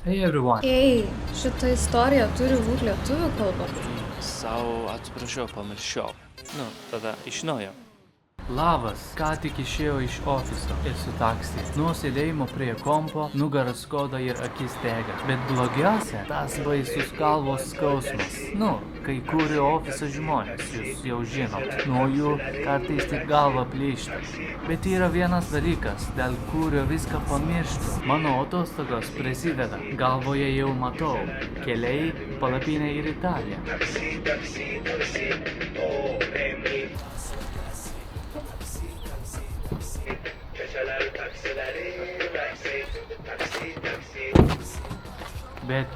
Hey everyone. Ei, šita istorija turi būti lietuvių kalba. Sau atsiprašau, pamiršau. Nu, tada iš naujo. Labas, ką tik išėjau iš ofiso ir su taksi. Nuo sėdėjimo prie kompo, nugaras skauda ir akis dega. Bet blogiausia, tas baisus galvos skausmas. Nu, kai kurio ofiso žmonės, jūs jau žinot, nuo jų kartais tik galva plyšta. Bet yra vienas dalykas, dėl kurio viską pamirštu. Mano atostogos prasideda, galvoje jau matau. Keliai, palapinė ir Italija. Bet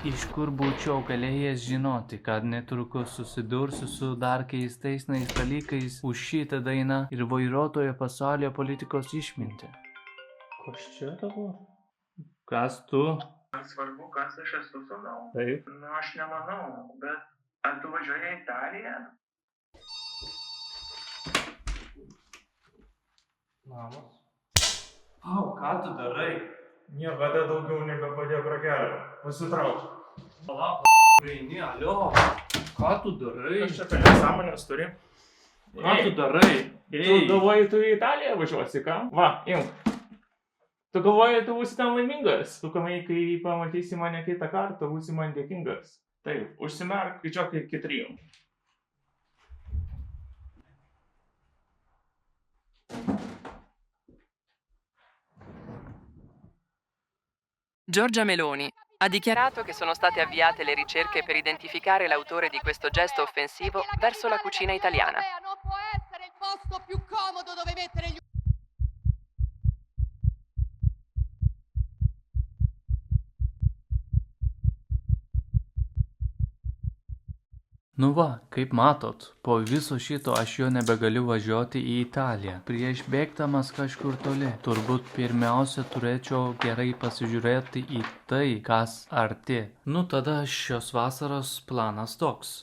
iš kur būčiau galėjęs žinoti, kad netrukus susidursiu su dar keistaisniais dalykais už šitą dainą ir vairuotojo pasaulio politikos išmintį. Kas čia tavo? Kas tu? Svarbu, kas aš esu, sūnau. Taip. Nu, aš nemanau, bet ar tu važiuoji į Italiją? Mamos. Au, ką tu darai? Niekada daugiau nebepadėk ragelio. Pasitrauk. Palauk, eini, alio. Ką tu darai? Aš čia apie nesąmonės turi. Ką tu darai? Tu galvoji, tu į Italiją važiuosi, ką? Va, imk. Tu galvoji, tu būsi ten laimingas. Tu kamai, kai pamatysi mane kitą kartą, būsi man dėkingas. Taip, užsimerk, skaičiuok iki 3. Giorgia Meloni ha dichiarato che sono state avviate le ricerche per identificare l'autore di questo gesto offensivo verso la cucina italiana. Non può essere il posto più comodo dove mettere gli Nu va, kaip matot, po viso šito aš jau nebegaliu važiuoti į Italiją. Prieš bėgdamas kažkur toli, turbūt pirmiausia turėčiau gerai pasižiūrėti į tai, kas arti. Nu tada šios vasaros planas toks.